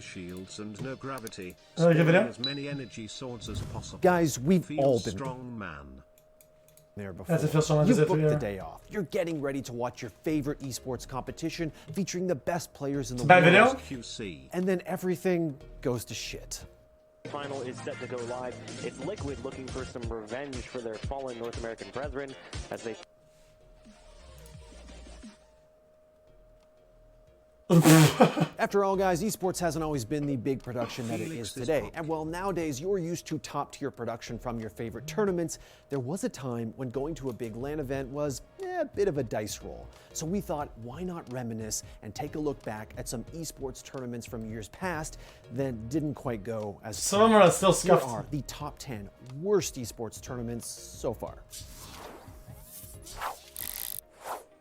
shields and no gravity, Give it spawning up. as many energy swords as possible. Guys, we've Feel all been strong man. there before. That's a feel strong, You is it, booked yeah. the day off. You're getting ready to watch your favorite esports competition featuring the best players in the Bad world. video? xQc. And then everything goes to shit. Final is set to go live. It's Liquid looking for some revenge for their fallen North American brethren as they After all, guys, esports hasn't always been the big production that it is today. And while nowadays you're used to top-tier production from your favorite tournaments, there was a time when going to a big LAN event was a bit of a dice roll. So we thought, why not reminisce and take a look back at some esports tournaments from years past that didn't quite go as Some of them are still Here scuffed. are the top 10 worst esports tournaments so far.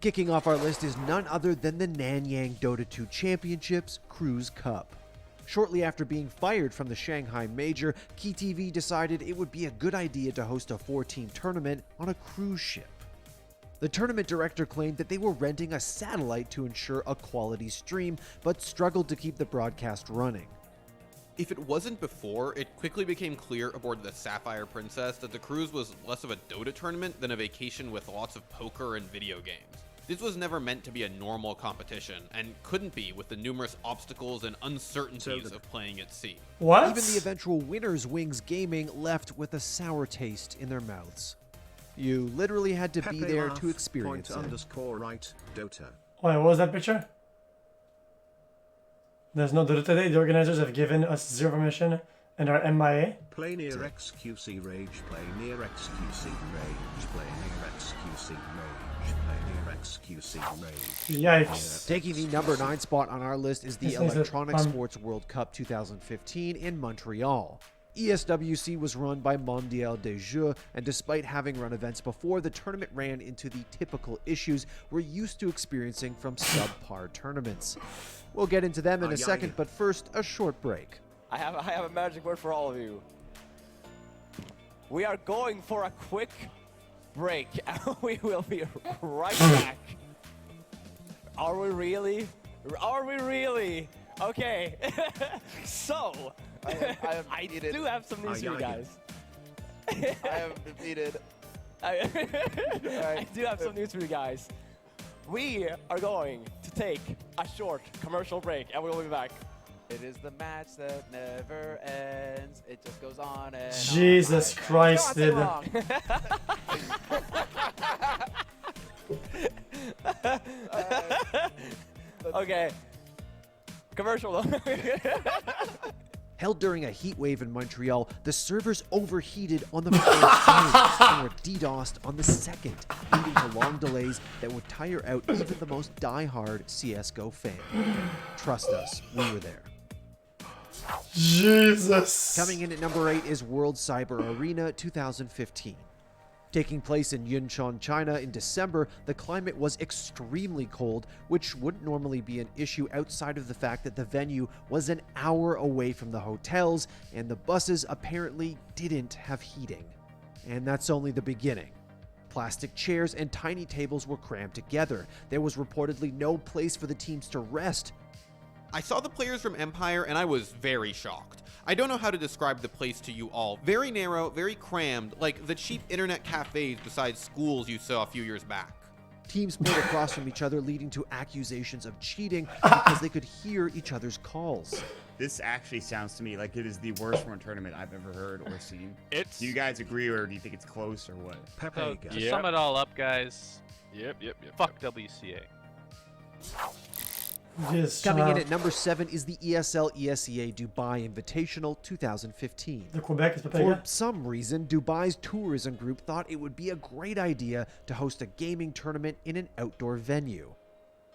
Kicking off our list is none other than the Nanyang Dota 2 Championships Cruise Cup. Shortly after being fired from the Shanghai Major, KeyTV decided it would be a good idea to host a 4-team tournament on a cruise ship. The tournament director claimed that they were renting a satellite to ensure a quality stream, but struggled to keep the broadcast running. If it wasn't before, it quickly became clear aboard the Sapphire Princess that the cruise was less of a Dota tournament than a vacation with lots of poker and video games. This was never meant to be a normal competition, and couldn't be with the numerous obstacles and uncertainties of playing at sea. What? Even the eventual winners, Wings Gaming, left with a sour taste in their mouths. You literally had to be Pepe there laugh, to experience it. _right, Dota. Wait, what was that picture? There's no Dota today. The organizers have given us zero permission and are MIA. Play near xQc rage, play near xQc rage, play near xQc rage, play near xQc rage. Yikes. Taking the number 9 spot on our list is the This thing's a Electronic fun- Sports World Cup 2015 in Montreal. ESWC was run by Mondial des Jeux, and despite having run events before, the tournament ran into the typical issues we're used to experiencing from subpar tournaments. We'll get into them in a second, but first, a short break. I have a magic word for all of you. We are going for a quick break, and we will be right back. Are we really? Are we really? Okay. So, I do have some news for you guys. I am defeated. I do have some news for you guys. We are going to take a short commercial break, and we'll be back. It is the match that never ends. It just goes on and Jesus Christ, dude. Okay. Commercial. Held during a heat wave in Montreal, the servers overheated on the first day and were DDoSed on the second, leading to long delays that would tire out even the most die-hard CSGO fan. Trust us, we were there. Jesus. Coming in at number 8 is World Cyber Arena 2015. Taking place in Yunchon, China in December, the climate was extremely cold, which wouldn't normally be an issue outside of the fact that the venue was an hour away from the hotels, and the buses apparently didn't have heating. And that's only the beginning. Plastic chairs and tiny tables were crammed together. There was reportedly no place for the teams to rest. I saw the players from Empire and I was very shocked. I don't know how to describe the place to you all. Very narrow, very crammed, like the cheap internet cafes beside schools you saw a few years back. Teams played across from each other, leading to accusations of cheating because they could hear each other's calls. This actually sounds to me like it is the worst one tournament I've ever heard or seen. Do you guys agree, or do you think it's close, or what? Pepe To sum it all up, guys. Fuck WCA. Yes, Coming in at number 7 is the ESEA Dubai Invitational 2015. The Quebec is For Papaya. some reason, Dubai's tourism group thought it would be a great idea to host a gaming tournament in an outdoor venue.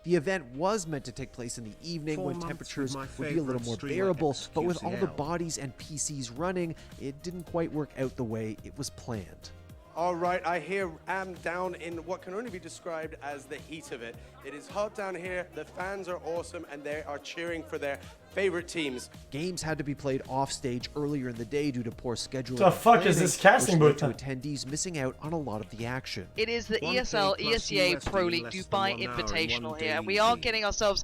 The event was meant to take place in the evening 4 when months temperatures with would my be a little favourite more streamer, bearable, but with all the xQcl. bodies and PCs running, it didn't quite work out the way it was planned. All right, I am down in what can only be described as the heat of it. It is hot down here, the fans are awesome, and they are cheering for their favorite teams. Games had to be played off stage earlier in the day due to poor scheduling. The fuck is this casting which booth? led to attendees missing out on a lot of the action. It is the One ESL K plus ESEA USD Pro League less than Dubai 1 hour in Invitational one here, and day we are easy. getting ourselves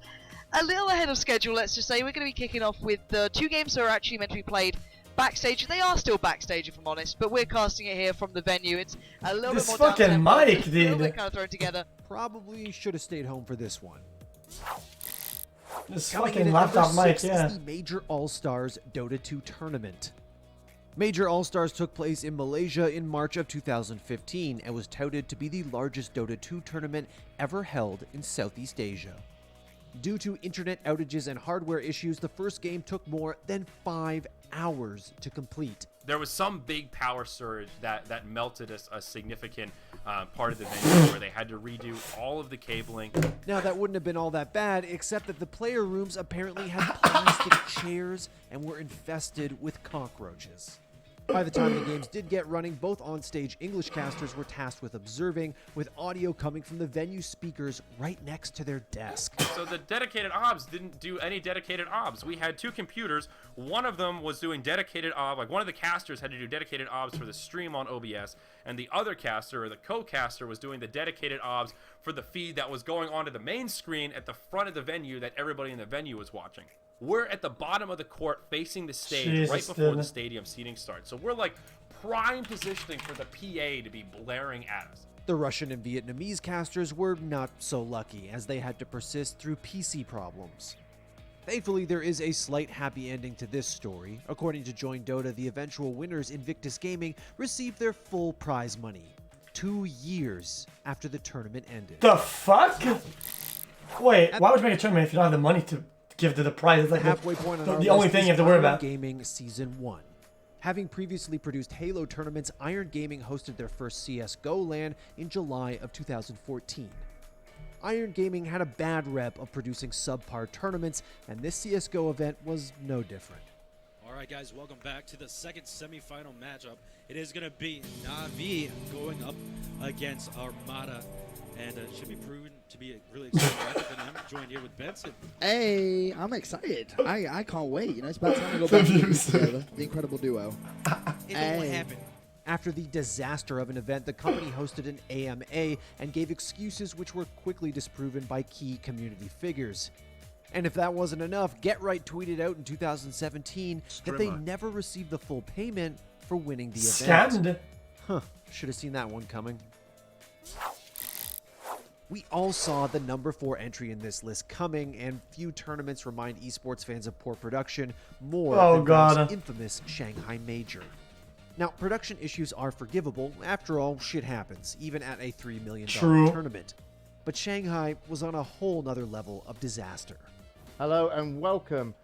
a little ahead of schedule, let's just say. We're going to be kicking off with the 2 games that are actually meant to be played backstage. They are still backstage, if I'm honest, but we're casting it here from the venue. It's a little This bit more fucking down-tempo, mic, a little dude. bit kind of thrown together. Probably should have stayed home for this one. This Coming fucking in at number laptop mic, 6 yeah. is the Major AllStars Dota 2 tournament. Major AllStars took place in Malaysia in March of 2015 and was touted to be the largest Dota 2 tournament ever held in Southeast Asia. Due to internet outages and hardware issues, the first game took more than 5 hours to complete. There was some big power surge that melted a significant part of the venue where they had to redo all of the cabling. Now, that wouldn't have been all that bad, except that the player rooms apparently had plastic chairs and were infested with cockroaches. By the time the games did get running, both on-stage English casters were tasked with observing, with audio coming from the venue speakers right next to their desk. So the dedicated obs didn't do any dedicated obs. We had 2 computers. One of them was doing dedicated ob, like one of the casters had to do dedicated obs for the stream on OBS, and the other caster, or the co-caster, was doing the dedicated obs for the feed that was going onto the main screen at the front of the venue that everybody in the venue was watching. We're at the bottom of the court facing the stage right before the stadium seating starts. So we're like prime positioning for the PA to be blaring at us. The Russian and Vietnamese casters were not so lucky, as they had to persist through PC problems. Thankfully, there is a slight happy ending to this story. According to Join Dota, the eventual winners, Invictus Gaming, received their full prize money 2 years after the tournament ended. The fuck? Wait, why would you make a tournament if you don't have the money to give to the prize? It's like halfway point on the only thing you have to worry about. Gaming Season 1. Having previously produced Halo tournaments, Iron Gaming hosted their first CSGO LAN in July of 2014. Iron Gaming had a bad rep of producing subpar tournaments, and this CSGO event was no different. Alright guys, welcome back to the second semifinal matchup. It is going to be Na'Vi going up against Armada, and it should be proven to be a really exciting matchup, and I'm joined here with Benson. Hey, I'm excited. I can't wait. You know, it's about time to go back to the incredible duo. Hey. What happened? After the disaster of an event, the company hosted an AMA and gave excuses which were quickly disproven by key community figures. And if that wasn't enough, Get Right tweeted out in 2017 that they never received the full payment for winning the event. Scammed. Huh, should have seen that one coming. We all saw the number 4 entry in this list coming, and few tournaments remind esports fans of poor production more than the infamous Shanghai Major. Now, production issues are forgivable. After all, shit happens, even at a $3 million tournament. But Shanghai was on a whole nother level of disaster. Hello and welcome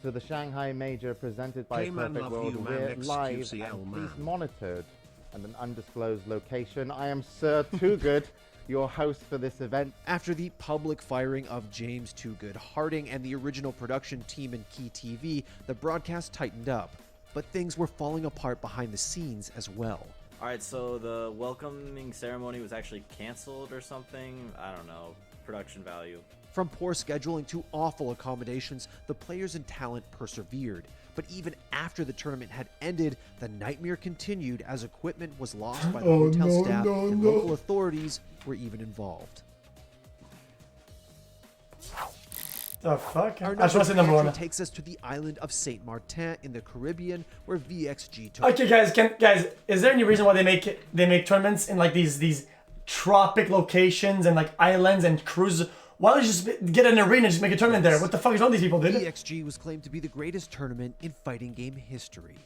to the Shanghai Major presented by Perfect World. We're live and please monitored at an undisclosed location. I am Sir Too Good, your host for this event. After the public firing of James Too Good Harding and the original production team in Key TV, the broadcast tightened up. But things were falling apart behind the scenes as well. Alright, so the welcoming ceremony was actually canceled or something? I don't know. Production value. From poor scheduling to awful accommodations, the players and talent persevered. But even after the tournament had ended, the nightmare continued as equipment was lost by the hotel staff and local authorities were even involved. The fuck? Our number 1 takes us to the island of Saint Martin in the Caribbean, where VXG took. Okay, guys, is there any reason why they make tournaments in like these tropic locations and like islands and cruises? Why don't you just get an arena and just make a tournament there? What the fuck is wrong with these people, dude? VXG was claimed to be the greatest tournament in fighting game history.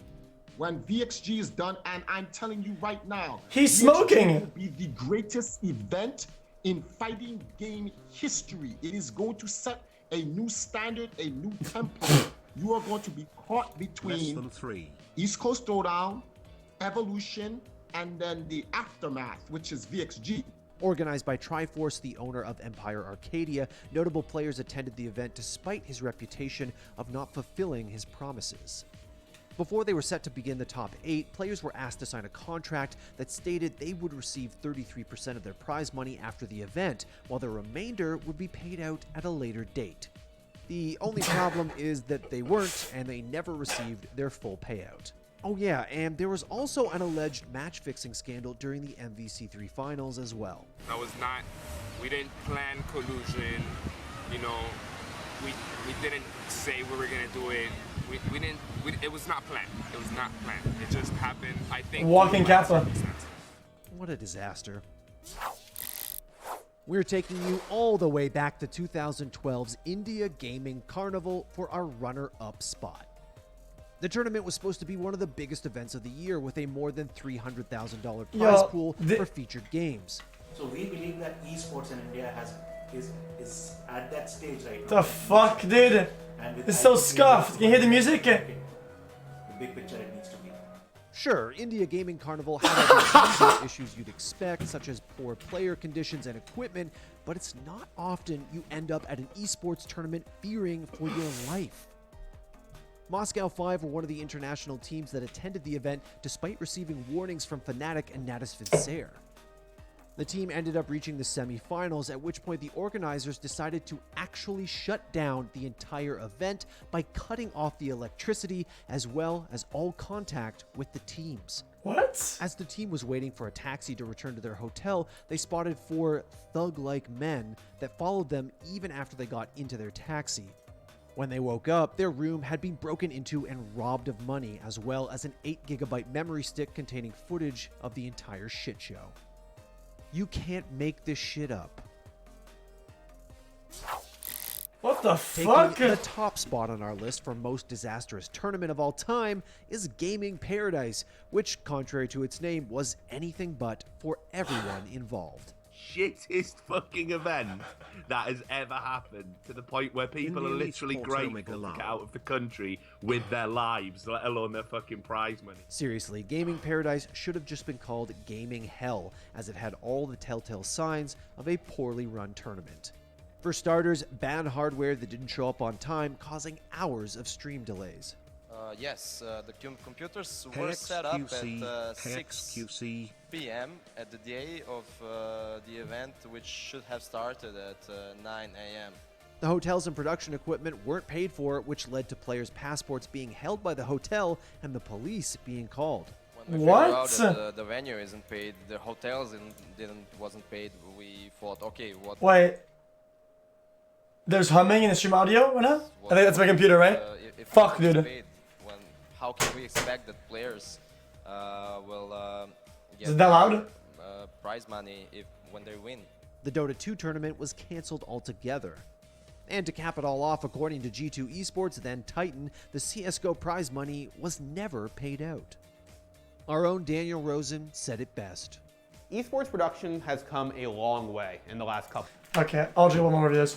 When VXG is done, and I'm telling you right now, he's smoking. It will be the greatest event in fighting game history. It is going to set a new standard, a new template. You are going to be caught between East Coast Throwdown, Evolution, and then the Aftermath, which is VXG. Organized by Triforce, the owner of Empire Arcadia, notable players attended the event despite his reputation of not fulfilling his promises. Before they were set to begin the top 8, players were asked to sign a contract that stated they would receive 33% of their prize money after the event, while the remainder would be paid out at a later date. The only problem is that they weren't, and they never received their full payout. Oh yeah, and there was also an alleged match-fixing scandal during the MVC3 finals as well. We didn't plan collusion, you know, we didn't say we were gonna do it. We didn't. It was not planned. It was not planned. It just happened. I think. Walking Kappa. What a disaster. We're taking you all the way back to 2012's India Gaming Carnival for our runner-up spot. The tournament was supposed to be one of the biggest events of the year with a more than $300,000 prize pool for featured games. So we believe that esports in India is at that stage right now. The fuck, dude? It's so scuffed. Can you hear the music? The big picture it needs to be. Sure, India Gaming Carnival had all the usual issues you'd expect, such as poor player conditions and equipment, but it's not often you end up at an esports tournament fearing for your life. Moscow 5 were one of the international teams that attended the event despite receiving warnings from Fnatic and Natus Vincere. The team ended up reaching the semi-finals, at which point the organizers decided to actually shut down the entire event by cutting off the electricity as well as all contact with the teams. What? As the team was waiting for a taxi to return to their hotel, they spotted 4 thug-like men that followed them even after they got into their taxi. When they woke up, their room had been broken into and robbed of money, as well as an 8GB memory stick containing footage of the entire shit show. You can't make this shit up. What the fuck? Taking the top spot on our list for most disastrous tournament of all time is Gaming Paradise, which, contrary to its name, was anything but for everyone involved. Shittest fucking event that has ever happened, to the point where people are literally grateful to get out of the country with their lives, let alone their fucking prize money. Seriously, Gaming Paradise should have just been called Gaming Hell, as it had all the telltale signs of a poorly run tournament. For starters, bad hardware that didn't show up on time, causing hours of stream delays. Yes, the computers were set up at 6 p.m. at the day of the event, which should have started at 9 a.m. The hotels and production equipment weren't paid for, which led to players' passports being held by the hotel and the police being called. When we figured out that the venue isn't paid, the hotels wasn't paid, we thought, okay, what... Wait. There's humming in the stream audio right now? I think that's my computer, right? Fuck, dude. How can we expect that players will get Is it that loud? Prize money when they win? The Dota 2 tournament was cancelled altogether. And to cap it all off, according to G2 Esports, then Titan, the CSGO prize money was never paid out. Our own Daniel Rosen said it best. Esports production has come a long way in the last couple. Okay, I'll do one more of this.